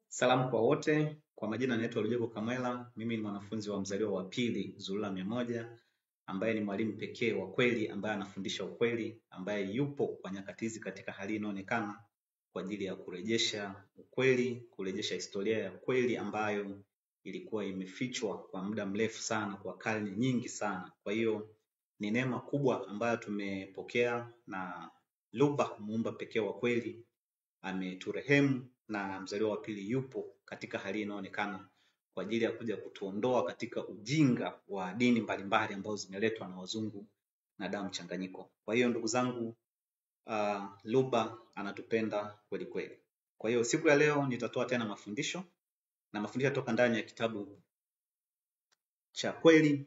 Salamu kwa wote, kwa majina naitwa Rujego Kamwela, mimi ni mwanafunzi wa mzaliwa wa pili Zulula 100, ambaye ni mwalimu pekee wa kweli ambaye anafundisha ukweli, ambaye yupo kwa nyakati hizi katika hali inayoonekana kwa ajili ya kurejesha ukweli, kurejesha historia ya kweli ambayo ilikuwa imefichwa kwa muda mrefu sana, kwa karne nyingi sana. Kwa hiyo ni neema kubwa ambayo tumepokea, na Luba muumba pekee wa kweli ameturehemu, na mzaliwa wa pili yupo katika hali inayoonekana kwa ajili ya kuja kutuondoa katika ujinga wa dini mbalimbali ambazo zimeletwa na wazungu na damu mchanganyiko. Kwa hiyo ndugu zangu, Luba anatupenda kweli kweli. Kwa hiyo siku ya leo nitatoa tena mafundisho, na mafundisho kutoka ndani ya kitabu cha Kweli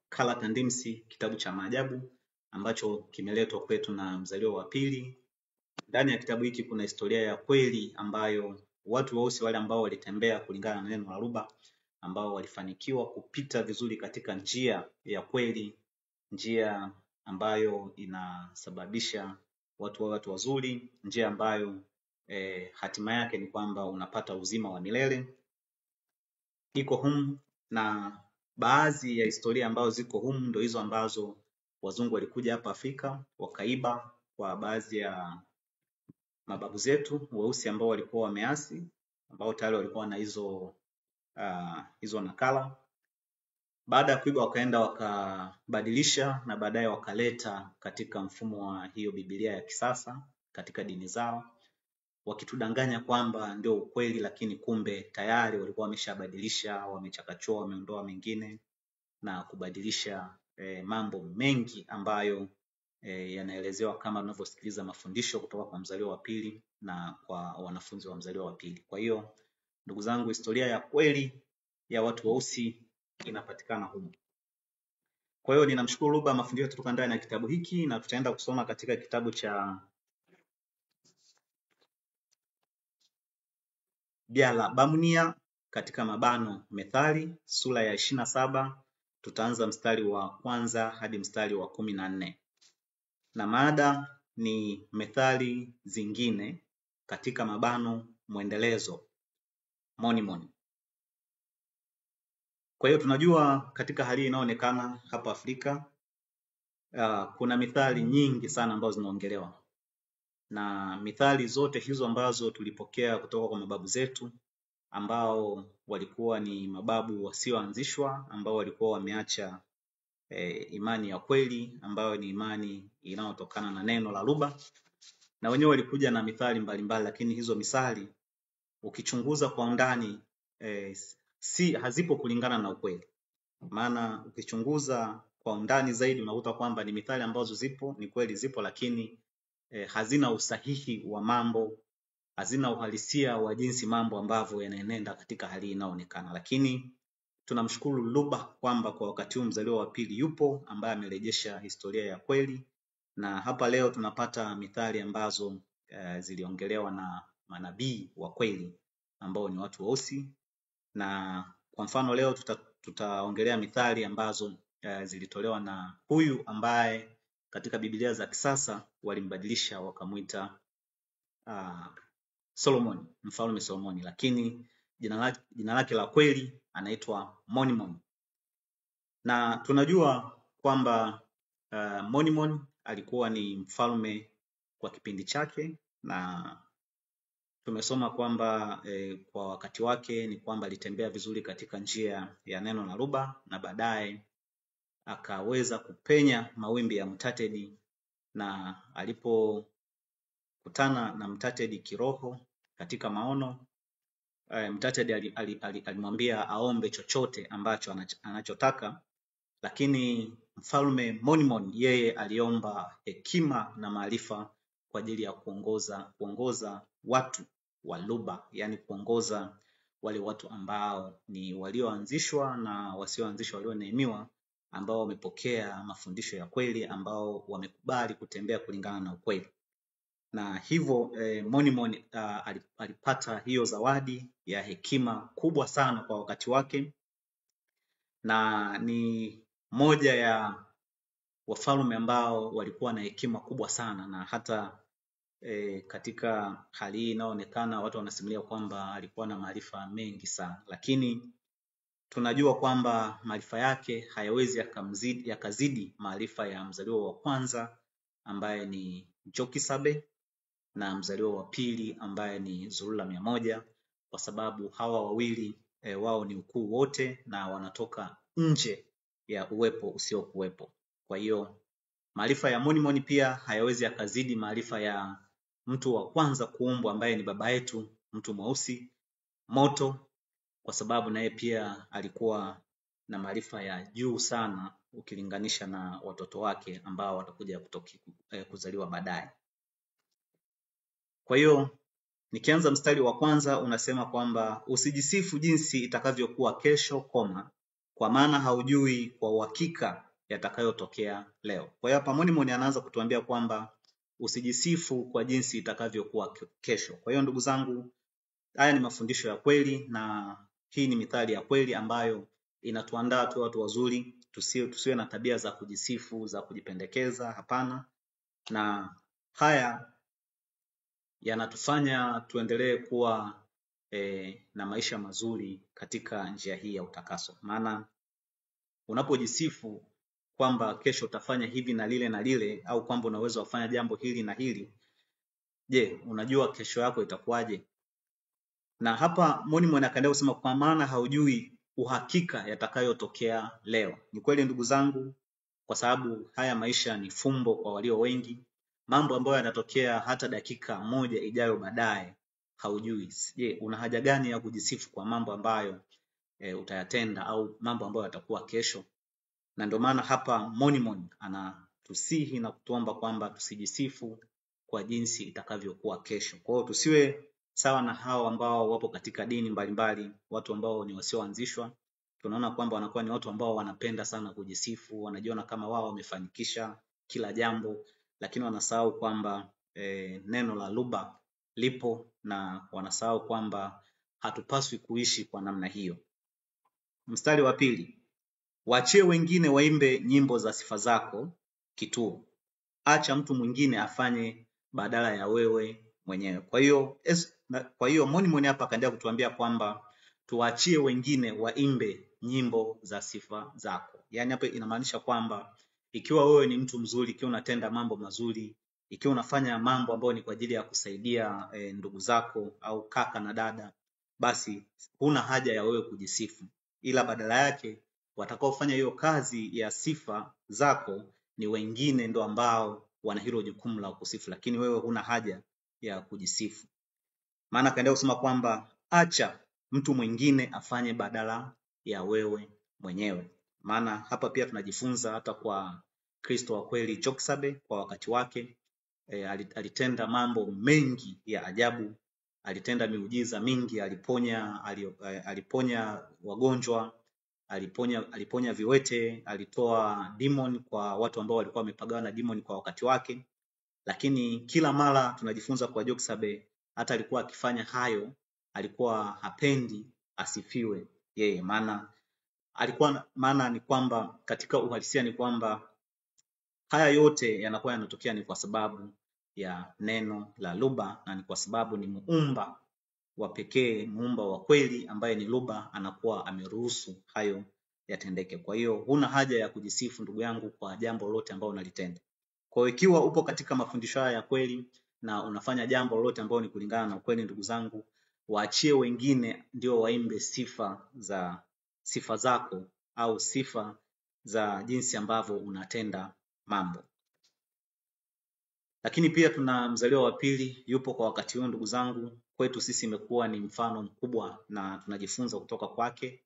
Kala Tandimsi, kitabu cha maajabu ambacho kimeletwa kwetu na mzaliwa wa pili. Ndani ya kitabu hiki kuna historia ya kweli ambayo watu weusi wale ambao walitembea kulingana na neno la Luba, ambao walifanikiwa kupita vizuri katika njia ya kweli, njia ambayo inasababisha watu wazuri, njia ambayo hatima yake ni kwamba unapata uzima wa milele. Iko humu, na baadhi ya historia ambazo ziko humu ndio hizo ambazo wazungu walikuja hapa Afrika wakaiba kwa baadhi ya mababu zetu weusi ambao walikuwa wameasi, ambao tayari walikuwa na hizo nakala. Baada ya kuiba wakaenda wakabadilisha, na baadaye wakaleta katika mfumo wa hiyo Biblia ya kisasa katika dini zao, wakitudanganya kwamba ndio ukweli, lakini kumbe tayari walikuwa wameshabadilisha, wamechakachoa, wameondoa mengine na kubadilisha mambo mengi ambayo yanaelezewa kama unavyosikiliza mafundisho kutoka kwa mzaliwa wa pili na kwa wanafunzi wa mzaliwa wa pili. Kwa hiyo ndugu zangu, historia ya kweli ya watu weusi inapatikana humu. Kwa hiyo ninamshukuru Luba, mafundisho kutoka ndani ya kitabu hiki, na tutaenda kusoma katika kitabu cha Biala Bamnia katika mabano Methali sura ya 27, tutaanza mstari wa kwanza hadi mstari wa 14. Na mada ni methali zingine katika mabano mwendelezo, monimoni. Kwa hiyo tunajua katika hali inayoonekana hapa Afrika kuna methali nyingi sana ambazo zinaongelewa, na methali zote hizo ambazo tulipokea kutoka kwa mababu zetu ambao walikuwa ni mababu wasioanzishwa, ambao walikuwa wameacha imani ya kweli ambayo ni imani inayotokana na neno la Luba, na wenyewe walikuja na mithali mbalimbali, lakini hizo mithali ukichunguza kwa undani hazipo kulingana na ukweli. Maana ukichunguza kwa undani zaidi unakuta kwamba ni mithali ambazo zipo, ni kweli zipo, lakini hazina usahihi wa mambo, hazina uhalisia wa jinsi mambo ambavyo yanaenenda katika hali inayoonekana. Lakini tunamshukuru Luba kwamba kwa wakati huu mzaliwa wa pili yupo ambaye amerejesha historia ya kweli, na hapa leo tunapata mithali ambazo ziliongelewa na manabii wa kweli ambao ni watu weusi. Na kwa mfano leo tutaongelea mithali ambazo zilitolewa na huyu ambaye katika Biblia za kisasa walimbadilisha wakamuita Solomon, mfalme Solomoni, lakini jina lake la kweli anaitwa Monimon. Na tunajua kwamba Monimon alikuwa ni mfalme kwa kipindi chake, na tumesoma kwamba kwa wakati wake ni kwamba alitembea vizuri katika njia ya neno la Luba, na baadaye akaweza kupenya mawimbi ya Mtatedi, na alipokutana na Mtatedi kiroho katika maono, Mtatedi alimwambia aombe chochote ambacho anachotaka, lakini mfalme Monimon yeye aliomba hekima na maarifa kwa ajili ya kuongoza watu wa Luba, yani kuongoza wale watu ambao ni walioanzishwa na wasioanzishwa, walioneemiwa, ambao wamepokea mafundisho ya kweli, ambao wamekubali kutembea kulingana na ukweli. Na hivyo Monimon alipata hiyo zawadi ya hekima kubwa sana kwa wakati wake, na ni moja ya wafalme ambao walikuwa na hekima kubwa sana, na hata katika hali hii inaonekana watu wanasimulia kwamba alikuwa na maarifa mengi sana, lakini tunajua kwamba maarifa yake hayawezi yakazidi maarifa ya mzaliwa wa kwanza ambaye ni Jokisabe na mzaliwa wa pili ambaye ni Zulula 100, kwa sababu hawa wawili wao ni ukuu wote na wanatoka nje ya uwepo usiokuwepo. Kwa hiyo maarifa ya Monimoni pia hayawezi yakazidi maarifa ya mtu wa kwanza kuumbwa ambaye ni baba yetu, mtu mweusi Moto, kwa sababu naye pia alikuwa na maarifa ya juu sana ukilinganisha na watoto wake ambao watakuja kuzaliwa baadaye. Kwa hiyo nikianza mstari wa kwanza unasema kwamba usijisifu jinsi itakavyokuwa kesho, kwa maana haujui kwa uhakika yatakayotokea leo. Kwa hiyo hapa Monimoni anaanza kutuambia kwamba usijisifu kwa jinsi itakavyokuwa kesho. Kwa hiyo ndugu zangu, haya ni mafundisho ya kweli na hii ni mithali ya kweli ambayo inatuandaa tu watu wazuri, tusiwe na tabia za kujisifu, za kujipendekeza, hapana. Na haya yanatufanya tuendelee kuwa na maisha mazuri katika njia hii ya utakaso. Maana unapojisifu kwamba kesho utafanya hivi na lile au kwamba una uwezo wa kufanya jambo hili na hili, je, unajua kesho yako itakuwaje? Na hapa Monimoni akaendelea kusema kwa maana haujui uhakika yatakayotokea leo. Ni kweli ndugu zangu, kwa sababu haya maisha ni fumbo kwa walio wengi. Mambo ambayo yanatokea hata dakika moja ijayo baadaye haujui. Je, una haja gani ya kujisifu kwa mambo ambayo utayatenda au mambo ambayo yatakuwa kesho? Na ndio maana hapa Monimoni anatusihi na kutuomba kwamba tusijisifu kwa jinsi itakavyokuwa kesho. Kwa hiyo tusiwe sawa na hao ambao wapo katika dini mbalimbali, watu ambao ni wasioanzishwa. Tunaona kwamba wanakuwa ni watu ambao wanapenda sana kujisifu, wanajiona kama wao wamefanikisha kila jambo, lakini wanasahau kwamba neno la Luba lipo na wanasahau kwamba hatupaswi kuishi kwa namna hiyo. Mstari wa pili, waachie wengine waimbe nyimbo za sifa zako kituo. Acha mtu mwingine afanye badala ya wewe mwenyewe. Kwa hiyo Monimoni hapa akaendelea kutuambia kwamba tuachie wengine waimbe nyimbo za sifa zako. Yaani hapa inamaanisha kwamba ikiwa wewe ni mtu mzuri, ikiwa unatenda mambo mazuri, ikiwa unafanya mambo ambayo ni kwa ajili ya kusaidia ndugu zako au kaka na dada, basi huna haja ya wewe kujisifu, ila badala yake watakaofanya hiyo kazi ya sifa zako ni wengine ndo ambao wana hilo jukumu la kusifu, lakini wewe huna haja ya kujisifu. Maana kaendelea kusema kwamba acha mtu mwingine afanye badala ya wewe mwenyewe. Maana hapa pia tunajifunza hata kwa Kristo wa kweli Jokisabe kwa wakati wake alitenda mambo mengi ya ajabu, alitenda miujiza mingi, aliponya wagonjwa, aliponya viwete, alitoa demon kwa watu ambao walikuwa wamepagawa na demon kwa wakati wake. Lakini kila mara tunajifunza kwa Jokisabe, hata alikuwa akifanya hayo, alikuwa hapendi asifiwe yeye. Maana ni kwamba katika uhalisia ni kwamba haya yote yanakuwa yanatokea ni kwa sababu ya neno la Luba, na ni kwa sababu ni muumba wa pekee, muumba wa kweli ambaye ni Luba anakuwa ameruhusu hayo yatendeke. Kwa hiyo huna haja ya kujisifu ndugu yangu kwa jambo lolote ambalo unalitenda. Kwa hiyo ikiwa upo katika mafundisho haya ya kweli na unafanya jambo lolote ambalo ni kulingana na ukweli, ndugu zangu, waachie wengine ndio waimbe sifa zako au sifa za jinsi ambavyo unatenda mambo. Lakini pia tuna mzaliwa wa pili yupo kwa wakati huu ndugu zangu, kwetu sisi imekuwa ni mfano mkubwa na tunajifunza kutoka kwake.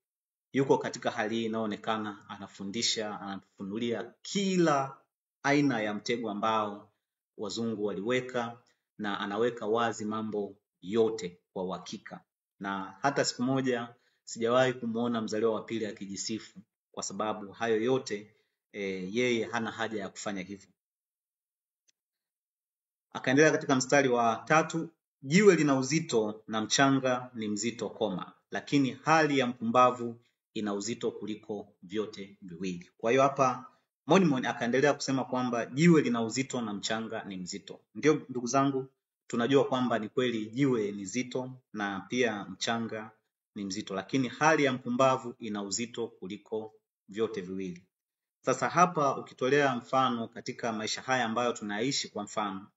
Yuko katika hali hii inaonekana anafundisha, anatufunulia kila aina ya mtego ambao wazungu waliweka, na anaweka wazi mambo yote kwa uhakika. Na hata siku moja sijawahi kumuona mzaliwa wa pili akijisifu, kwa sababu hayo yote yeye hana haja ya kufanya hivyo. Akaendelea katika mstari wa 3, jiwe lina uzito na mchanga ni mzito, lakini hali ya mpumbavu ina uzito kuliko vyote viwili. Kwa hiyo hapa Monimoni akaendelea kusema kwamba jiwe lina uzito na mchanga ni mzito. Ndio ndugu zangu, tunajua kwamba ni kweli jiwe ni zito na pia mchanga ni mzito, lakini hali ya mpumbavu ina uzito kuliko vyote viwili. Sasa hapa ukitolea mfano katika maisha haya ambayo tunaishi, kwa mfano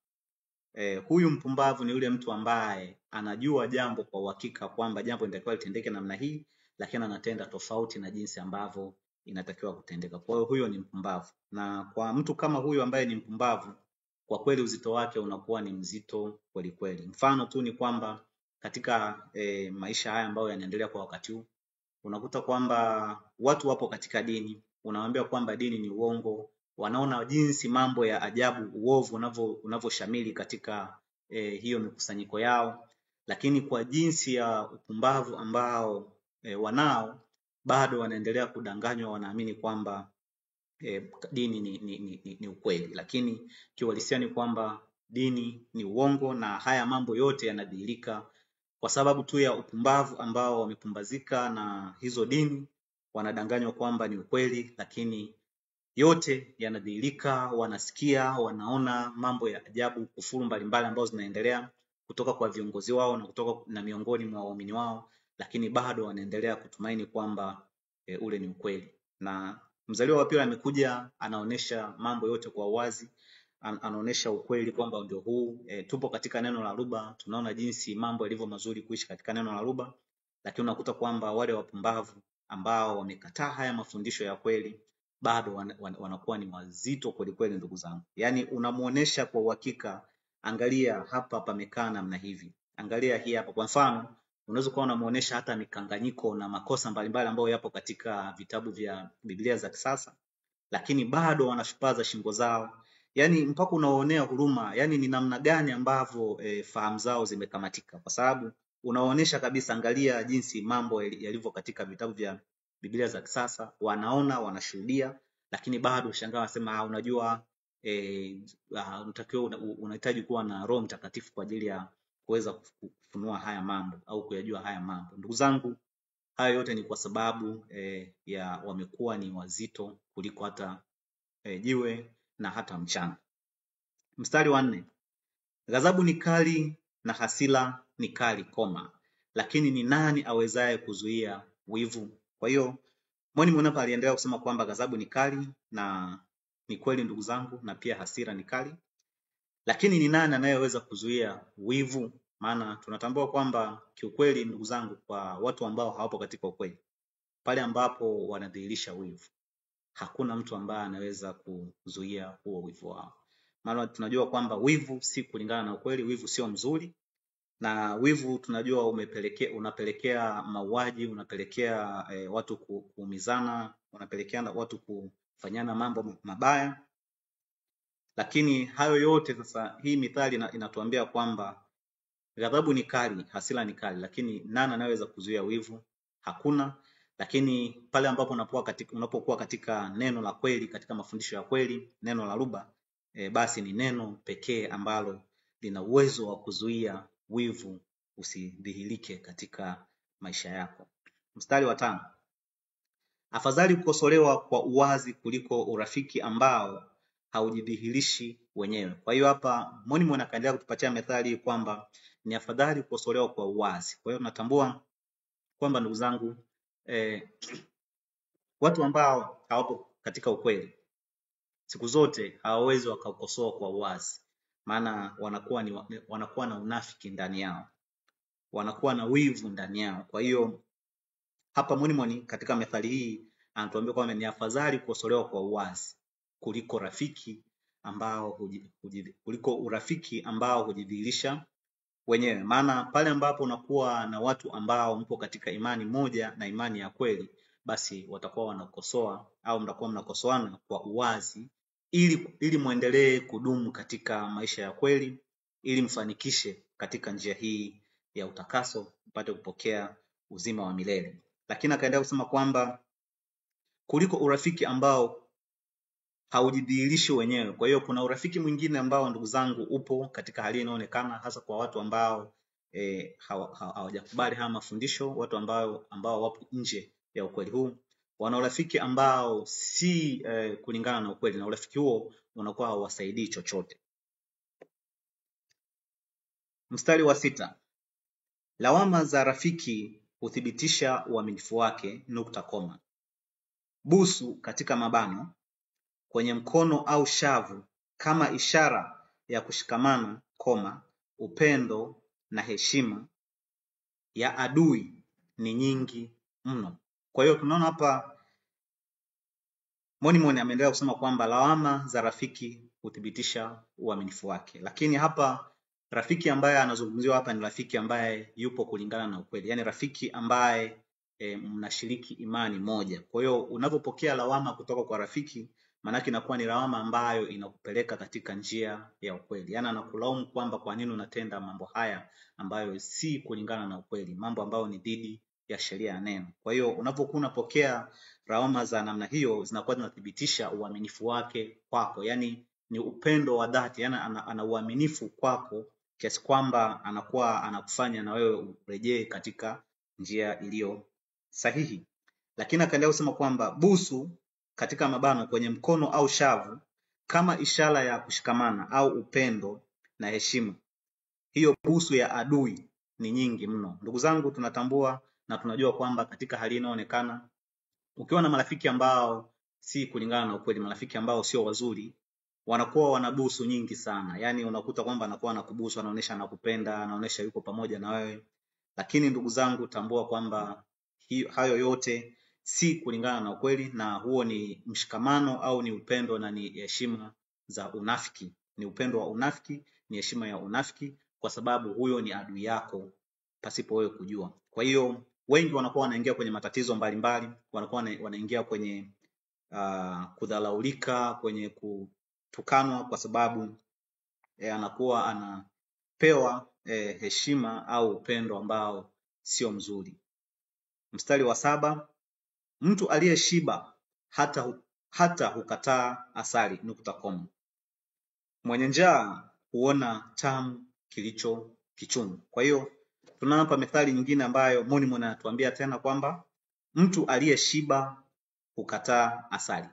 huyu mpumbavu ni yule mtu ambaye anajua jambo kwa uhakika kwamba jambo linatakiwa litendeke namna hii, lakini anatenda tofauti na jinsi ambavyo inatakiwa kutendeka. Kwa hiyo huyo ni mpumbavu, na kwa mtu kama huyu ambaye ni mpumbavu, kwa kweli uzito wake unakuwa ni mzito kweli kweli. Mfano tu ni kwamba katika maisha haya ambayo yanaendelea kwa wakati huu, unakuta kwamba watu wapo katika dini, unawaambia kwamba dini ni uongo, wanaona jinsi mambo ya ajabu, uovu unavyoshamili katika hiyo mikusanyiko yao, lakini kwa jinsi ya upumbavu ambao wanao, bado wanaendelea kudanganywa, wanaamini kwamba dini ni ukweli, lakini kiuhalisia ni kwamba dini ni uongo, na haya mambo yote yanadhihirika kwa sababu tu ya upumbavu ambao wamepumbazika na hizo dini, wanadanganywa kwamba ni ukweli, lakini yote yanadhihirika, wanasikia, wanaona mambo ya ajabu, kufuru mbalimbali ambazo zinaendelea kutoka kwa viongozi wao na kutoka na miongoni mwa waumini wao, lakini bado wanaendelea kutumaini kwamba ule ni ukweli. Na mzaliwa wa pili amekuja, anaonesha mambo yote kwa wazi, anaonesha ukweli kwamba ndio huu. Tupo katika neno la Luba, tunaona jinsi mambo yalivyo mazuri kuishi katika neno la Luba, lakini unakuta kwamba wale wapumbavu ambao wamekataa haya mafundisho ya kweli, bado wanakuwa ni wazito kweli kweli, ndugu zangu. Yaani unamuonesha kwa uhakika, angalia hapa pamekaa namna hivi, angalia hii hapa. Kwa mfano, unaweza kuwa unamuonesha hata mikanganyiko na makosa mbalimbali ambayo yapo katika vitabu vya Biblia za kisasa, lakini bado wanashupaza shingo zao. Yaani mpaka unaonea huruma, yaani ni namna gani ambavyo fahamu zao zimekamatika, kwa sababu unaonesha kabisa, angalia jinsi mambo yalivyo katika vitabu vya Biblia za kisasa, wanaona, wanashuhudia, lakini bado ushangaa wanasema unajua unahitaji kuwa na Roho Mtakatifu kwa ajili ya kuweza kufunua haya mambo au kuyajua haya mambo. Ndugu zangu, haya yote ni kwa sababu ya wamekuwa ni wazito kuliko hata jiwe na hata mchanga. Mstari wa 4, ghadhabu ni kali na hasira ni kali koma, lakini ni nani awezaye kuzuia wivu? Kwa hiyo mwalimu hapa aliendelea kusema kwamba ghadhabu ni kali, na ni kweli ndugu zangu, na pia hasira ni kali, lakini ni nani anayeweza kuzuia wivu? Maana tunatambua kwamba kiukweli ndugu zangu, kwa watu ambao hawapo katika ukweli, pale ambapo wanadhihirisha wivu, hakuna mtu ambaye anaweza kuzuia huo wivu wao. Maana tunajua kwamba wivu si kulingana na ukweli, wivu sio mzuri, na wivu tunajua unapelekea mauaji, unapelekea watu kuumizana, unapelekea watu kufanyana mambo mabaya. Lakini hayo yote sasa, hii mithali inatuambia kwamba ghadhabu ni kali, hasira ni kali, lakini nani anaweza kuzuia wivu? Hakuna. Lakini pale ambapo unapokuwa katika neno la kweli, katika mafundisho ya kweli, neno la Luba, basi ni neno pekee ambalo lina uwezo wa kuzuia wivu usidhihirike katika maisha yako. Mstari wa 5, afadhali kukosolewa kwa uwazi kuliko urafiki ambao haujidhihirishi wenyewe. Kwa hiyo hapa mwalimu anaendelea kutupatia methali kwamba ni afadhali kukosolewa kwa uwazi. Kwa hiyo tunatambua kwamba ndugu zangu, watu ambao hawapo katika ukweli siku zote hawawezi wakakosoa kwa uwazi, maana wanakuwa na unafiki ndani yao, wanakuwa na wivu ndani yao. Kwa hiyo hapa mwalimu katika methali hii anatuambia kwamba ni afadhali kukosolewa kwa uwazi kuliko urafiki ambao hujidhihirisha wenyewe. Maana pale ambapo unakuwa na watu ambao mpo katika imani moja na imani ya kweli, basi watakuwa wanakosoa au mtakuwa mnakosoana kwa uwazi, ili muendelee kudumu katika maisha ya kweli, ili mfanikishe katika njia hii ya utakaso, mpate kupokea uzima wa milele. Lakini akaendelea kusema kwamba kuliko urafiki ambao haujidhihirishi wenyewe. Kwa hiyo kuna urafiki mwingine ambao ndugu zangu upo katika hali inayoonekana, hasa kwa watu ambao hawajakubali haya mafundisho, watu ambao wapo nje ya ukweli huu. Wana urafiki ambao si kulingana na ukweli, na urafiki huo unakuwa hauwasaidii chochote. Mstari wa 6. Lawama za rafiki huthibitisha uaminifu wake, nukta koma. Busu katika mabano kwenye mkono au shavu kama ishara ya kushikamana, koma, upendo na heshima ya adui ni nyingi mno. Kwa hiyo tunaona hapa Monimoni ameendelea kusema kwamba lawama za rafiki huthibitisha uaminifu wake. Lakini hapa rafiki ambaye anazungumziwa hapa ni rafiki ambaye yupo kulingana na ukweli. Yaani rafiki ambaye mnashiriki imani moja. Kwa hiyo unapopokea lawama kutoka kwa rafiki, maana inakuwa ni lawama ambayo inakupeleka katika njia ya ukweli. Yaani anakulaumu kwamba kwa nini unatenda mambo haya ambayo si kulingana na ukweli, mambo ambayo ni dhidi ya sheria ya neno. Kwa hiyo unapokuwa unapokea lawama za namna hiyo, zinakuwa zinathibitisha uaminifu wake kwako. Yaani ni upendo wa dhati, yaani ana uaminifu kwako kiasi kwamba anakuwa anakufanya na wewe urejee katika njia iliyo sahihi. Lakini akaendelea kusema kwamba busu katika mabano kwenye mkono au shavu kama ishara ya kushikamana au upendo na heshima, hiyo busu ya adui ni nyingi mno. Ndugu zangu, tunatambua na tunajua kwamba katika hali inayoonekana, ukiwa na marafiki ambao si kulingana na ukweli, marafiki ambao sio wazuri, wanakuwa wanabusu nyingi sana. Yaani unakuta kwamba anakuwa anakubusu, anaonesha anakupenda, anaonesha yuko pamoja na wewe. Lakini ndugu zangu, tambua kwamba hayo yote si kulingana na ukweli, na huo ni mshikamano au ni upendo na ni heshima za unafiki. Ni upendo wa unafiki, ni heshima ya unafiki, kwa sababu huyo ni adui yako pasipo wewe kujua. Kwa hiyo wengi wanakuwa wanaingia kwenye matatizo mbalimbali, wanakuwa wanaingia kwenye kudhalaulika, kwenye kutukanwa, kwa sababu anakuwa anapewa heshima au upendo ambao sio mzuri. Mstari wa 7. Mtu aliyeshiba hata hukataa asali, nukta koma. Mwenye njaa huona tamu kilicho kichungu. Kwa hiyo tunaona hapa methali nyingine ambayo Monimoni anatuambia tena kwamba mtu aliyeshiba hukataa asali.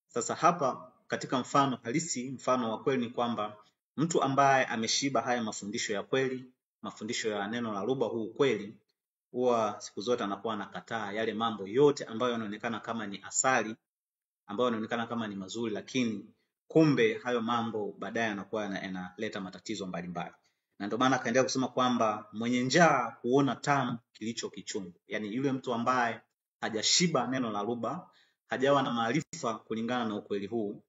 Sasa hapa katika mfano halisi, mfano wa kweli, ni kwamba mtu ambaye ameshiba haya mafundisho ya kweli, mafundisho ya neno la Ruba, huu kweli, huwa siku zote anakuwa anakataa yale mambo yote ambayo yanaonekana kama ni asali, ambayo yanaonekana kama ni mazuri, lakini kumbe hayo mambo baadaye yanakuwa yanaleta matatizo mbalimbali. Na ndio maana akaendelea kusema kwamba mwenye njaa huona tamu kilicho kichungu. Yaani yule mtu ambaye hajashiba neno la Ruba, hajawa na maarifa kulingana na ukweli huu,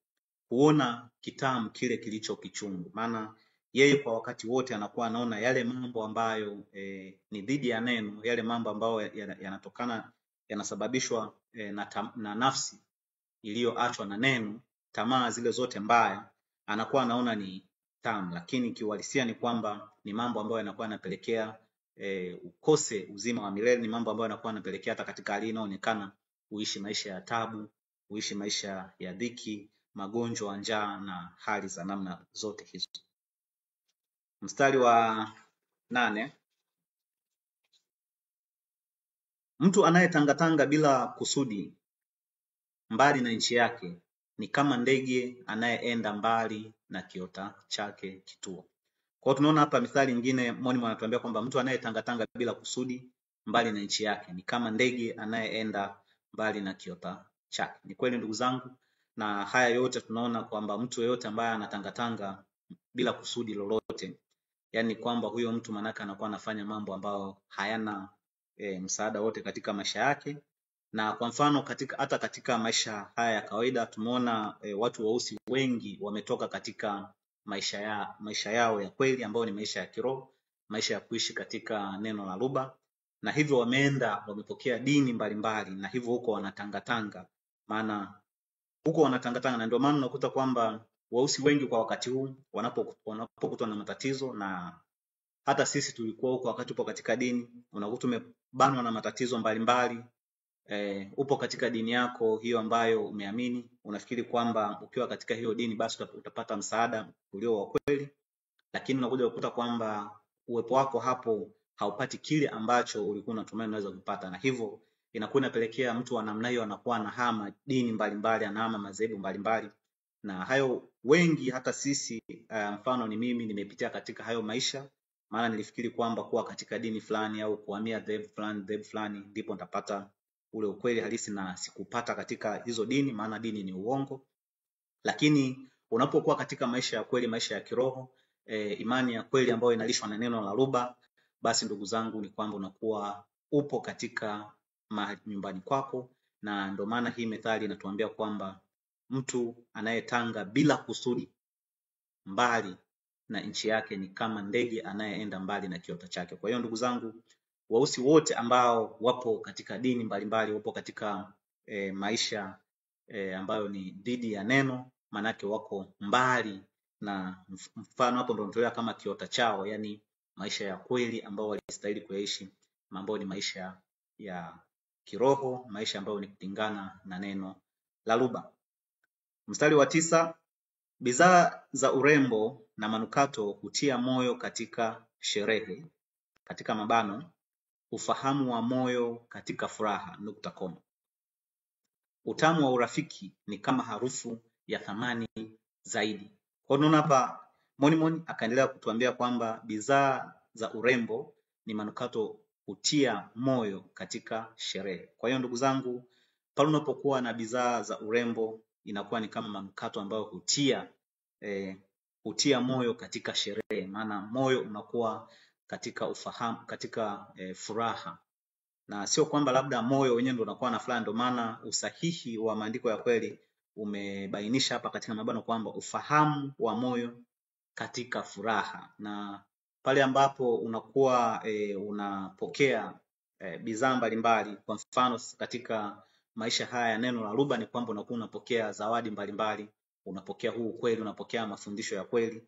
huona kitamu kile kilicho kichungu. Maana yeye kwa wakati wote anakuwa anaona yale mambo ambayo ni dhidi ya neno, yale mambo ambayo yanatokana, yanasababishwa na nafsi iliyoachwa na neno, tamaa zile zote mbaya, anakuwa anaona ni tamu, lakini kiuhalisia ni kwamba ni mambo ambayo yanakuwa yanapelekea ukose uzima wa milele. Ni mambo ambayo yanakuwa yanapelekea hata katika hali inaonekana uishi maisha ya tabu, uishi maisha ya dhiki, magonjwa, njaa na hali za namna zote hizo. Mstari wa 8. Mtu anayetangatanga bila kusudi mbali na nchi yake ni kama ndege anayeenda mbali na kiota chake kituo. Kwa hiyo tunaona hapa mithali nyingine, Monimoni anatuambia kwamba mtu anayetangatanga bila kusudi mbali na nchi yake ni kama ndege anayeenda mbali na kiota chake. Ni kweli ndugu zangu, na haya yote tunaona kwamba mtu yeyote ambaye anatangatanga bila kusudi lolote, yani kwamba huyo mtu manaka anakuwa anafanya mambo ambayo hayana msaada wote katika maisha yake. Na kwa mfano hata katika maisha haya ya kawaida tumeona watu weusi wengi wametoka katika maisha yao ya kweli, ambayo ni maisha ya kiroho, maisha ya kuishi katika neno la Ruba, na hivyo wamepokea dini mbalimbali, na hivyo huko wanatangatanga. Na ndio maana unakuta kwamba weusi wengi kwa wakati huu wanapokutwa na matatizo, na hata sisi tulikuwa huko wakati upo katika dini, unakuta umebanwa na matatizo mbalimbali. Upo katika dini yako hiyo ambayo umeamini, unafikiri kwamba ukiwa katika hiyo dini basi utapata msaada ulio wa kweli, lakini unakuja kukuta kwamba uwepo wako hapo haupati kile ambacho ulikuwa unatumai unaweza kupata, na hivyo inakuwa inapelekea mtu wa namna hiyo anakuwa anahama dini mbalimbali, anahama madhehebu mbalimbali. Na hayo wengi hata sisi, mfano ni mimi, nimepitia katika hayo maisha maana nilifikiri kwamba kuwa katika dini fulani au kuhamia dhehebu fulani ndipo nitapata ule ukweli halisi, na sikupata katika hizo dini, maana dini ni uongo. Lakini unapokuwa katika maisha ya kweli, maisha ya kiroho, imani ya kweli ambayo inalishwa na neno la Ruba, basi ndugu zangu ni kwamba unakuwa upo katika nyumbani kwako. Na ndio maana hii methali inatuambia kwamba mtu anayetanga bila kusudi mbali na nchi yake ni kama ndege anayeenda mbali na kiota chake. Kwa hiyo ndugu zangu, wausi wote ambao wapo katika dini mbalimbali, wapo katika maisha ambayo ni dhidi ya neno, manake wako mbali na mfano hapo ndio nitolea kama kiota chao, yani maisha ya kweli ambao walistahili kuishi, ambayo ni maisha ya kiroho, maisha ambayo ni kulingana na neno la Ruba. Mstari wa 9, bidhaa za urembo na manukato hutia moyo katika sherehe, katika mabano, ufahamu wa moyo katika furaha, .com. Utamu wa urafiki ni kama harufu ya thamani zaidi. Kwa hiyo hapa Monimoni akaendelea kutuambia kwamba bidhaa za urembo ni manukato hutia moyo katika sherehe. Kwa hiyo ndugu zangu, pale unapokuwa na bidhaa za urembo inakuwa ni kama manukato ambayo hutia moyo katika sherehe, maana moyo unakuwa katika ufahamu, katika furaha. Na sio kwamba labda moyo wenyewe ndio unakuwa na furaha. Ndio maana usahihi wa maandiko ya kweli umebainisha hapa katika mabano kwamba ufahamu wa moyo katika furaha. Na pale ambapo unakuwa unapokea bidhaa mbalimbali, kwa mfano katika maisha haya ya neno la Ruba ni kwamba unakuwa unapokea zawadi mbalimbali, unapokea huu ukweli, unapokea mafundisho ya kweli.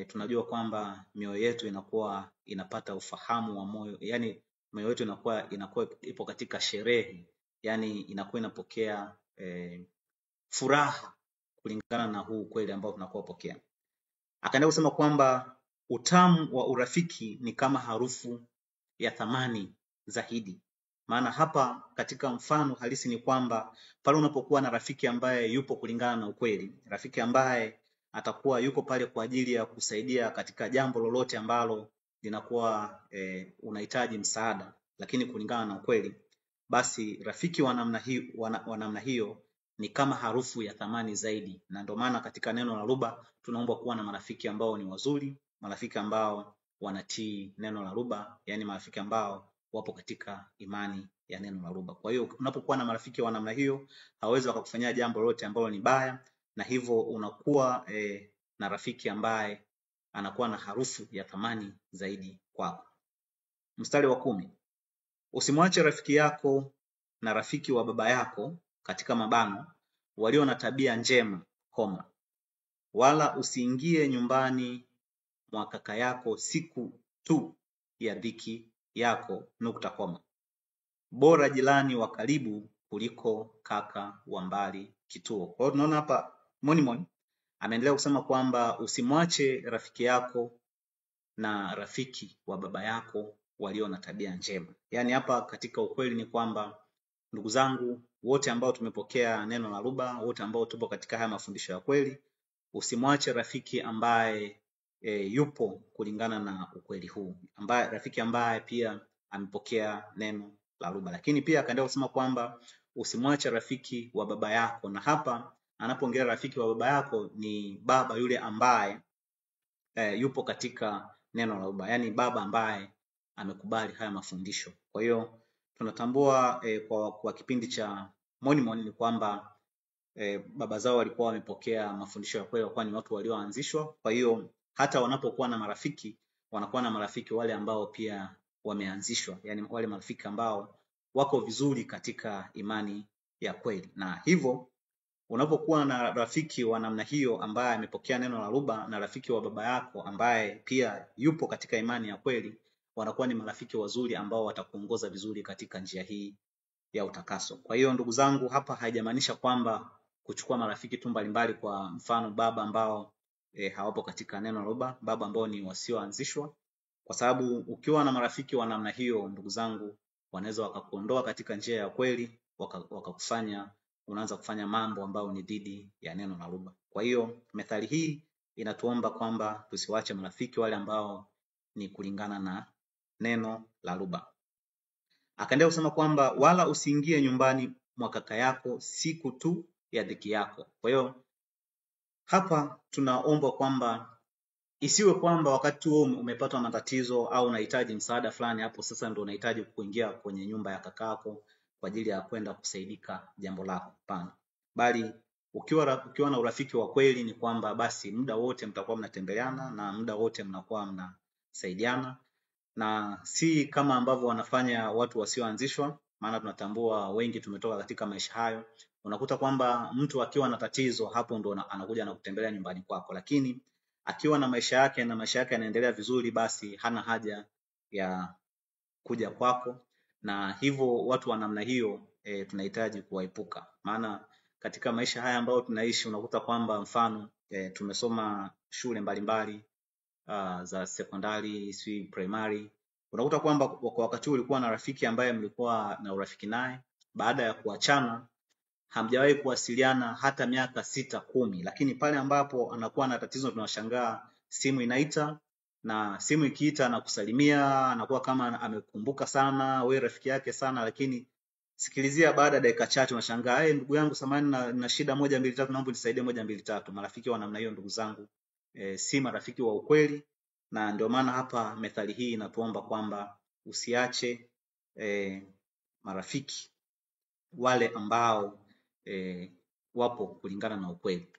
Tunajua kwamba mioyo yetu inakuwa inapata ufahamu wa moyo, yani mioyo yetu inakuwa ipo katika sherehe, yani inakuwa inapokea furaha kulingana na huu ukweli ambao tunakuwa pokea. Akaendelea kusema kwamba utamu wa urafiki ni kama harufu ya thamani zaidi. Maana hapa katika mfano halisi ni kwamba pale unapokuwa na rafiki ambaye yupo kulingana na ukweli, rafiki ambaye atakuwa yuko pale kwa ajili ya kusaidia katika jambo lolote ambalo linakuwa unahitaji msaada, lakini kulingana na ukweli, basi rafiki wa namna hiyo ni kama harufu ya thamani zaidi. Na ndio maana katika neno la Ruba tunaomba kuwa na marafiki ambao ni wazuri, marafiki ambao wanatii neno la Ruba, yani marafiki ambao wapo katika imani ya neno la Ruba. Kwa hiyo unapokuwa na marafiki wa namna hiyo, hawezi wakakufanyia jambo lolote ambalo ni baya, na hivyo unakuwa na rafiki ambaye anakuwa na harufu ya thamani zaidi kwako. Mstari wa 10, usimwache rafiki yako na rafiki wa baba yako, katika mabano, walio na tabia njema, wala usiingie nyumbani mwa kaka yako siku tu ya dhiki yako, .com. Bora jirani wa karibu kuliko kaka wa mbali, kituo. Kwa hiyo tunaona hapa Monimon ameendelea kusema kwamba usimwache rafiki yako na rafiki wa baba yako walio na tabia njema. Yani hapa katika ukweli ni kwamba ndugu zangu wote ambao tumepokea neno la Ruba, wote ambao tupo katika haya mafundisho ya kweli, usimwache rafiki ambaye yupo kulingana na ukweli huu, rafiki ambaye pia amepokea neno la Ruba. Lakini pia akaendelea kusema kwamba usimwache rafiki wa baba yako, na hapa anapoongelea rafiki wa baba yako ni baba yule ambaye yupo katika neno la Ruba, yani baba ambaye amekubali haya mafundisho. Kwa hiyo tunatambua kwa kipindi cha Monimon ni kwamba baba zao walikuwa wamepokea mafundisho ya kweli, walikuwa ni watu walioanzishwa. Kwa hiyo hata wanapokuwa na marafiki, wanakuwa na marafiki wale ambao pia wameanzishwa, yani wale marafiki ambao wako vizuri katika imani ya kweli. Na hivyo unapokuwa na rafiki wa namna hiyo ambaye amepokea neno la Ruba na rafiki wa baba yako ambaye pia yupo katika imani ya kweli, wanakuwa ni marafiki wazuri ambao watakuongoza vizuri katika njia hii ya utakaso. Kwa hiyo ndugu zangu, hapa haijamaanisha kwamba kuchukua marafiki tu mbalimbali, kwa mfano baba ambao hawapo katika neno la Ruba, baba ambao ni wasioanzishwa, kwa sababu ukiwa na marafiki wa namna hiyo ndugu zangu, wanaweza wakakuondoa katika njia ya kweli, wakakufanya unaanza kufanya mambo ambayo ni dhidi ya neno la Ruba. Kwa hiyo methali hii inatuomba kwamba tusiwache marafiki wale ambao ni kulingana na neno la lugha. Akaendelea kusema kwamba wala usiingie nyumbani mwa kaka yako siku tu ya dhiki yako. Kwa hiyo hapa tunaomba kwamba isiwe kwamba wakati huo umepatwa matatizo au unahitaji msaada fulani, hapo sasa ndio unahitaji kuingia kwenye nyumba ya kakako kwa ajili ya kwenda kusaidika jambo lako. Hapana. Bali ukiwa na urafiki wa kweli ni kwamba basi muda wote mtakuwa mnatembeleana na muda wote mnakuwa mnasaidiana, na si kama ambavyo wanafanya watu wasioanzishwa, maana tunatambua wengi tumetoka katika maisha hayo. Unakuta kwamba mtu akiwa na tatizo hapo ndo anakuja na kutembelea nyumbani kwako, lakini akiwa na maisha yake na maisha yake yanaendelea vizuri, basi hana haja ya kuja kwako. Na hivyo watu wa namna hiyo tunahitaji kuwaepuka, maana katika maisha haya ambayo tunaishi unakuta kwamba mfano tumesoma shule mbalimbali za sekondari, si primary, unakuta kwamba kwa wakati ulikuwa na rafiki ambaye mlikuwa na urafiki naye, baada ya kuachana hamjawahi kuwasiliana hata miaka 6, 10, lakini pale ambapo anakuwa na tatizo tunashangaa simu inaita, na simu ikiita na kusalimia anakuwa kama amekumbuka sana wewe rafiki yake sana, lakini sikilizia baada ya dakika chache unashangaa ndugu yangu samani na shida 1 2 3 naomba unisaidie 1 2 3. Marafiki wa namna hiyo ndugu zangu si marafiki wa ukweli, na ndio maana hapa methali hii inatuomba kwamba usiache marafiki wale ambao wapo kulingana na ukweli.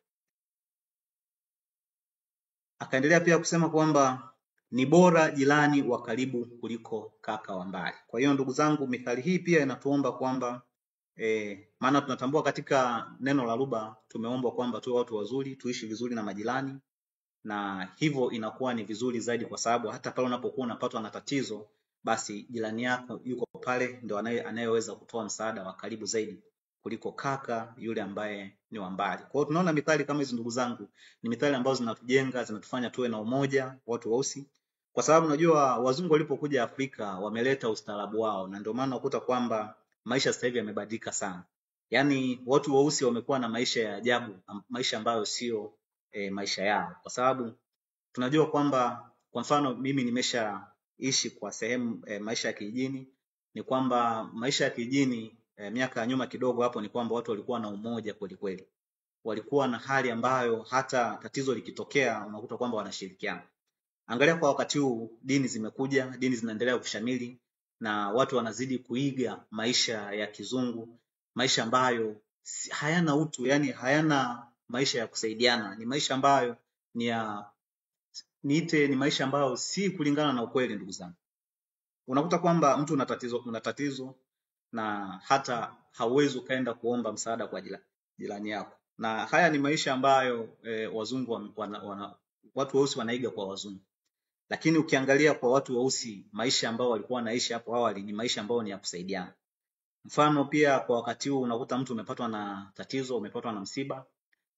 Akaendelea pia kusema kwamba ni bora jirani wa karibu kuliko kaka wa mbali. Kwa hiyo ndugu zangu, methali hii pia inatuomba kwamba maana tunatambua katika neno la lugha tumeombwa kwamba tuwe watu wazuri, tuishi vizuri na majirani, na hivyo inakuwa ni vizuri zaidi kwa sababu hata pale unapokuwa unapatwa na tatizo, basi jirani yako yuko pale ndio anayeweza kutoa msaada wa karibu zaidi kuliko kaka yule ambaye ni wa mbali. Kwa hiyo tunaona mithali kama hizi ndugu zangu ni mithali ambazo zinatujenga, zinatufanya tuwe na umoja watu weusi, kwa sababu unajua wazungu walipokuja Afrika wameleta ustaarabu wao, na ndio maana ukuta kwamba maisha sasa hivi yamebadilika sana. Yaani watu weusi wamekuwa na maisha ya ajabu, maisha ambayo sio maisha yao, kwa sababu tunajua kwamba kwa mfano mimi nimeshaishi kwa sehemu maisha ya kijijini, ni kwamba maisha ya kijijini miaka ya nyuma kidogo hapo ni kwamba watu walikuwa na umoja kweli kweli, walikuwa na hali ambayo hata tatizo likitokea unakuta kwamba wanashirikiana. Angalia kwa wakati huu dini zimekuja, dini zinaendelea kushamili na watu wanazidi kuiga maisha ya kizungu, maisha ambayo hayana utu, yani hayana maisha ya kusaidiana, ni maisha ambayo ni maisha ambayo si kulingana na ukweli ndugu zangu. Unakuta kwamba mtu una tatizo na hata hauwezi ukaenda kuomba msaada kwa jirani yako. Na haya ni maisha ambayo wazungu watu weusi wanaiga kwa wazungu. Lakini ukiangalia kwa watu weusi maisha ambao walikuwa wanaishi hapo awali ni maisha ambayo ni ya kusaidiana. Mfano pia kwa wakati huu unakuta mtu umepatwa na tatizo, umepatwa na msiba,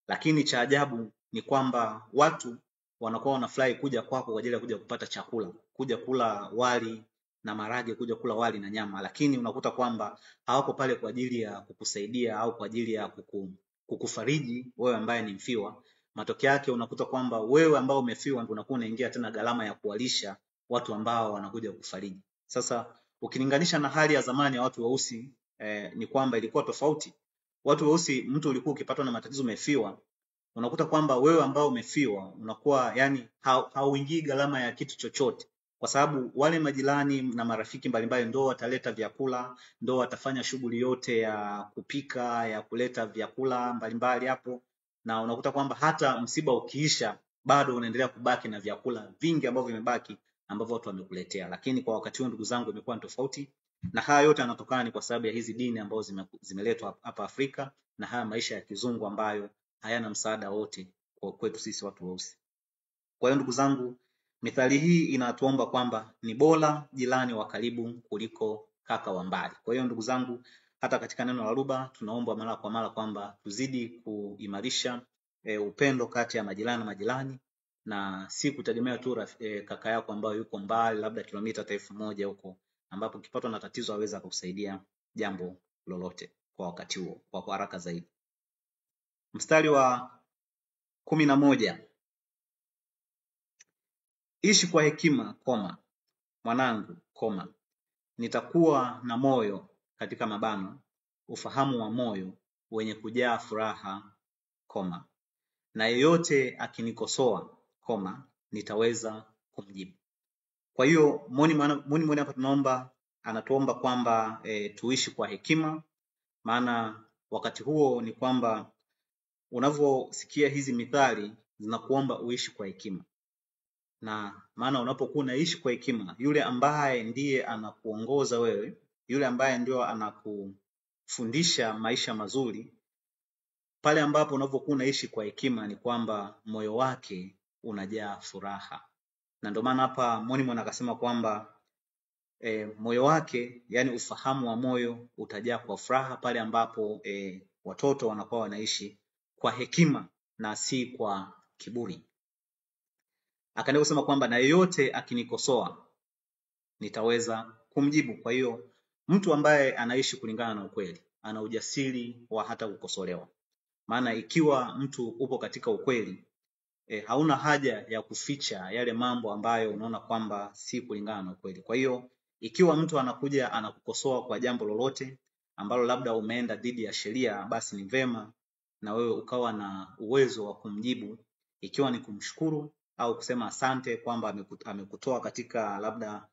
lakini cha ajabu ni kwamba watu wanakuwa wanafurahi kuja kwako kwa ajili ya kuja kupata chakula, kuja kula wali na marage, kuja kula wali na nyama, lakini unakuta kwamba hawako pale kwa ajili ya kukusaidia au kwa ajili ya kukufariji wewe ambaye ni mfiwa. Matokeo yake unakuta kwamba wewe ambao umefiwa ndio unakuwa unaingia tena gharama ya kuwalisha watu ambao wanakuja kukufariji. Sasa ukilinganisha na hali ya zamani ya watu weusi ni kwamba ilikuwa tofauti. Watu weusi mtu ulikuwa ukipatwa na matatizo umefiwa, unakuta kwamba wewe ambao umefiwa unakuwa yani hauingii gharama ya kitu chochote, kwa sababu wale majirani na marafiki mbalimbali ndio wataleta vyakula, ndio watafanya shughuli yote ya kupika, ya kuleta vyakula mbalimbali hapo, na unakuta kwamba hata msiba ukiisha bado unaendelea kubaki na vyakula vingi ambavyo vimebaki ambavyo watu wamekuletea. Lakini kwa wakati huu ndugu zangu imekuwa tofauti, na haya yote yanatokana ni kwa sababu ya hizi dini ambazo zimeletwa hapa Afrika na haya maisha ya kizungu ambayo hayana msaada wote kwa kwetu sisi watu weusi. Kwa hiyo ndugu zangu, mithali hii inatuomba kwamba ni bora jirani wa karibu kuliko kaka wa mbali. Kwa hiyo ndugu zangu, hata katika neno la lugha tunaomba mara kwa mara kwamba tuzidi kuimarisha upendo kati ya majirani na majirani, na si kutegemea tu kaka yako ambaye yuko mbali labda kilomita 1000 huko, ambapo ukipatwa na tatizo aweza kukusaidia jambo lolote kwa wakati huo kwa haraka zaidi. Mstari wa 11. Ishi kwa hekima, mwanangu, nitakuwa na moyo katika mabano, ufahamu wa moyo wenye kujaa furaha, na yeyote akinikosoa, nitaweza kumjibu. Kwa hiyo Moni hapa anatuomba kwamba tuishi kwa hekima, maana wakati huo ni kwamba unavyosikia hizi mithali zinakuomba uishi kwa hekima. Na maana unapokuwa unaishi kwa hekima, yule ambaye ndiye anakuongoza wewe, yule ambaye ndio anakufundisha maisha mazuri, pale ambapo unapokuwa unaishi kwa hekima ni kwamba moyo wake unajaa furaha. Na ndio maana hapa Moni akasema kwamba moyo wake, yani ufahamu wa moyo utajaa kwa furaha pale ambapo watoto wanakuwa wanaishi kwa hekima na si kwa kiburi. Akaendelea kusema kwamba na yeyote akinikosoa nitaweza kumjibu. Kwa hiyo mtu ambaye anaishi kulingana na ukweli ana ujasiri wa hata kukosolewa. Maana ikiwa mtu upo katika ukweli, hauna haja ya kuficha yale mambo ambayo unaona kwamba si kulingana na ukweli. Kwa hiyo ikiwa mtu anakuja anakukosoa kwa jambo lolote ambalo labda umeenda dhidi ya sheria, basi ni vema na wewe ukawa na uwezo wa kumjibu, ikiwa ni kumshukuru au kusema asante kwamba amekutoa katika labda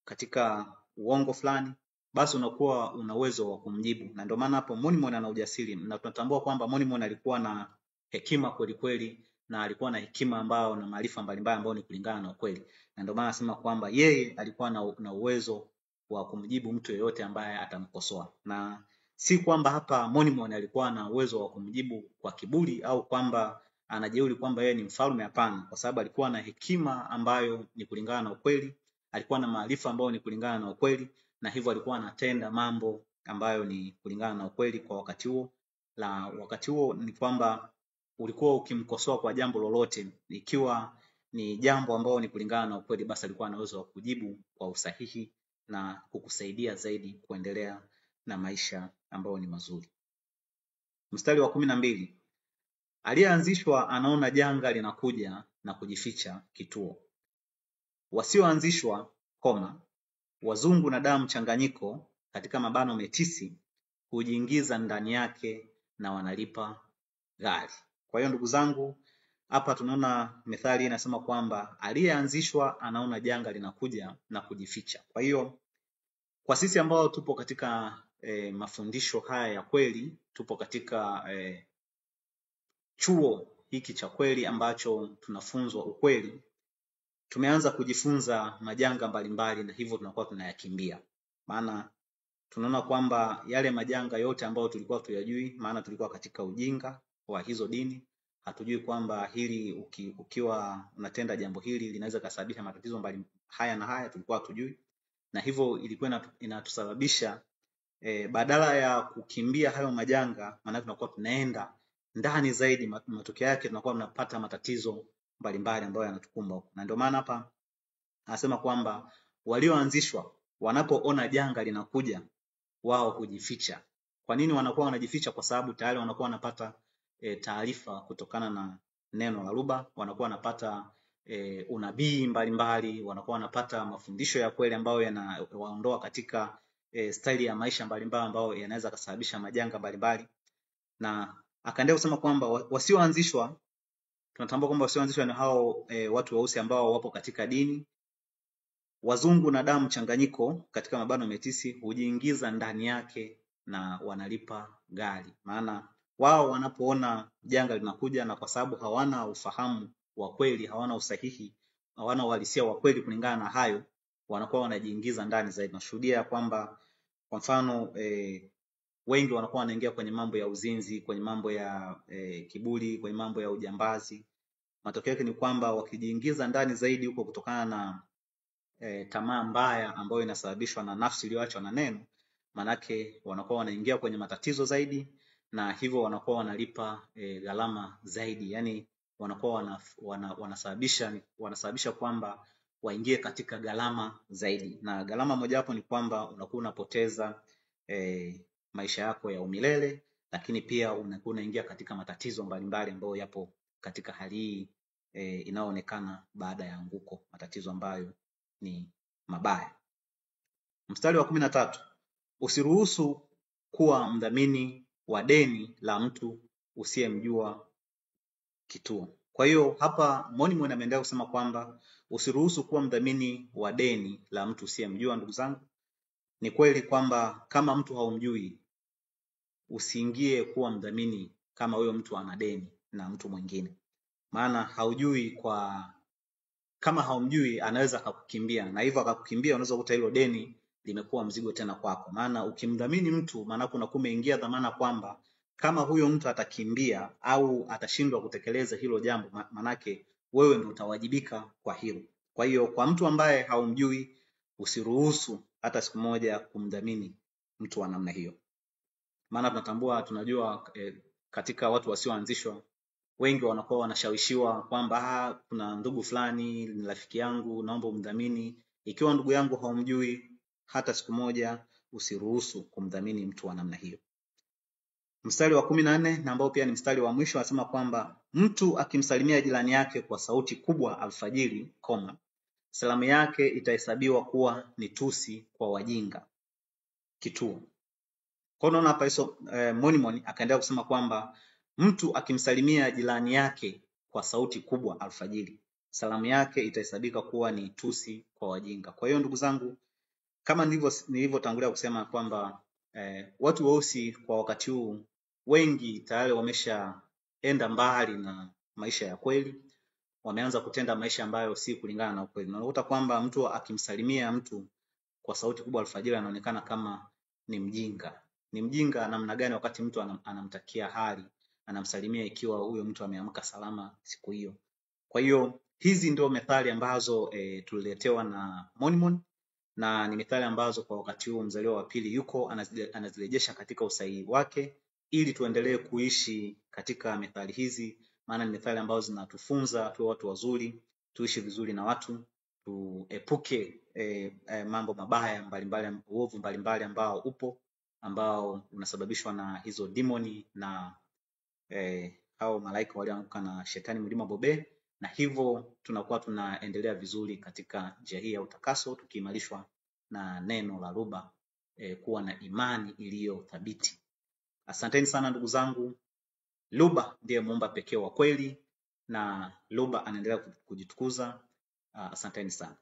katika uongo fulani, basi unakuwa una uwezo wa kumjibu. Na ndio maana hapo Monimon ana ujasiri, na tunatambua kwamba Monimon alikuwa na hekima kweli kweli, na alikuwa na hekima ambao na maarifa mbalimbali ambao ni kulingana na ukweli. Na ndio maana nasema kwamba yeye alikuwa na uwezo wa kumjibu mtu yeyote ambaye atamkosoa. Na si kwamba hapa Monimon alikuwa na uwezo wa kumjibu kwa kiburi au kwamba anajeuri kwamba yeye ni mfalme, hapana, kwa sababu alikuwa na hekima ambayo ni kulingana na ukweli, alikuwa na maarifa ambayo ni kulingana na ukweli, na hivyo alikuwa anatenda mambo ambayo ni kulingana na ukweli kwa wakati huo. La wakati huo ni kwamba ulikuwa ukimkosoa kwa jambo lolote, ikiwa ni jambo ambalo ni kulingana na ukweli, basi alikuwa na uwezo wa kujibu kwa usahihi na kukusaidia zaidi kuendelea na maisha ambayo ni mazuri. Mstari wa 12. Aliyeanzishwa anaona janga linakuja na kujificha kituo. Wasioanzishwa, wazungu na damu mchanganyiko katika mabano metisi hujiingiza ndani yake na wanalipa ghali. Kwa hiyo ndugu zangu, hapa tunaona methali inasema kwamba aliyeanzishwa anaona janga linakuja na kujificha. Kwa hiyo kwa sisi ambao tupo katika mafundisho haya ya kweli, tupo katika chuo hiki cha kweli ambacho tunafunzwa ukweli, tumeanza kujifunza majanga mbalimbali, na hivyo tunakuwa tunayakimbia. Maana tunaona kwamba yale majanga yote ambayo tulikuwa tuyajui, maana tulikuwa katika ujinga wa hizo dini, hatujui kwamba hili ukiwa unatenda jambo hili linaweza kusababisha matatizo mbali haya na haya, tulikuwa hatujui. Na hivyo ilikuwa inatusababisha badala ya kukimbia hayo majanga, maana tunakuwa tunaenda ndani zaidi, matokeo yake tunakuwa tunapata matatizo mbalimbali ambayo yanatukumba huko. Na ndio maana hapa anasema kwamba walioanzishwa wanapoona janga linakuja, wao hujificha. Kwa nini wanakuwa wanajificha? Kwa sababu tayari wanakuwa wanapata taarifa kutokana na neno la lugha, wanakuwa wanapata unabii mbalimbali, wanakuwa wanapata mafundisho ya kweli ambayo yanawaondoa katika staili ya maisha mbalimbali ambayo yanaweza kusababisha majanga mbalimbali. Na akaendelea kusema kwamba wasioanzishwa, tunatambua kwamba wasioanzishwa ni hao watu weusi ambao wapo katika dini. Wazungu na damu mchanganyiko katika mabano metisi hujiingiza ndani yake na wanalipa ghali. Maana wao wanapoona janga linakuja, na kwa sababu hawana ufahamu wa kweli, hawana usahihi, hawana uhalisia wa kweli kulingana na hayo, wanakuwa wanajiingiza ndani zaidi. Nashuhudia kwamba kwa mfano wengi wanakuwa wanaingia kwenye mambo ya uzinzi, kwenye mambo ya kiburi, kwenye mambo ya ujambazi. Matokeo yake ni kwamba wakijiingiza ndani zaidi huko kutokana na tamaa mbaya ambayo inasababishwa na nafsi iliyoachwa na neno, manake wanakuwa wanaingia kwenye matatizo zaidi, na hivyo wanakuwa wanalipa gharama zaidi. Yani wanakuwa wanasababisha kwamba waingie katika gharama zaidi, na gharama moja hapo ni kwamba unakuwa unapoteza maisha yako ya umilele, lakini pia unakuwa unaingia katika matatizo mbalimbali ambayo yapo katika hali hii inayoonekana baada ya anguko, matatizo ambayo ni mabaya. Mstari wa 13, usiruhusu kuwa mdhamini wa deni la mtu usiyemjua kituo. Kwa hiyo hapa Monimon ameendelea kusema kwamba usiruhusu kuwa mdhamini wa deni la mtu usiyemjua. Ndugu zangu, ni kweli kwamba kama mtu haumjui usiingie kuwa mdhamini kama huyo mtu ana deni na mtu mwingine, maana haujui kama haumjui anaweza akakukimbia, na hivyo akakukimbia, unaweza kukuta hilo deni limekuwa mzigo tena kwako. Maana ukimdhamini mtu, maana kuna kumeingia dhamana kwamba kama huyo mtu atakimbia au atashindwa kutekeleza hilo jambo, manake wewe ndio utawajibika kwa hilo. Kwa hiyo kwa mtu ambaye haumjui usiruhusu hata siku moja kumdhamini mtu wa namna hiyo. Maana tunajua katika watu wasioanzishwa wengi wanakuwa wanashawishiwa kwamba kuna ndugu fulani ni rafiki yangu, naomba umdhamini. Ikiwa ndugu yangu haumjui, hata siku moja usiruhusu kumdhamini mtu wa namna hiyo. Mstari wa 14 na ambao pia ni mstari wa mwisho anasema kwamba mtu akimsalimia jirani yake kwa sauti kubwa alfajiri, salamu yake itahesabiwa kuwa ni tusi kwa wajinga. Kituo. Kwa hiyo hapa Monimon akaendelea kusema kwamba mtu akimsalimia jirani yake kwa sauti kubwa alfajiri, salamu yake itahesabika kuwa ni tusi kwa wajinga. Kwa hiyo ndugu zangu, kama nilivyotangulia kusema kwamba watu weusi kwa wakati huu wengi tayari wameshaenda mbali na maisha ya kweli, wameanza kutenda maisha ambayo si kulingana na ukweli. Na unakuta kwamba mtu akimsalimia mtu kwa sauti kubwa alfajiri anaonekana kama ni mjinga. Ni mjinga namna gani wakati mtu anamtakia hali, anamsalimia ikiwa huyo mtu ameamka salama siku hiyo. Kwa hiyo hizi ndio methali ambazo tuliletewa na Monimon, na ni methali ambazo kwa wakati huu mzaliwa wa pili yuko anazirejesha katika usahihi wake ili tuendelee kuishi katika methali hizi, maana ni methali ambazo zinatufunza tuwe watu wazuri, tuishi vizuri na watu, tuepuke mambo mabaya mbalimbali, uovu mbalimbali ambao unasababishwa na hizo demoni na hao malaika walioanguka na shetani mlima Bobe, na hivyo tunakuwa tunaendelea vizuri katika njia hii ya utakaso, tukiimarishwa na neno la Luba, kuwa na imani iliyo thabiti. Asanteni sana ndugu zangu. Luba ndiye muumba pekee wa kweli na Luba anaendelea kujitukuza. Asanteni sana.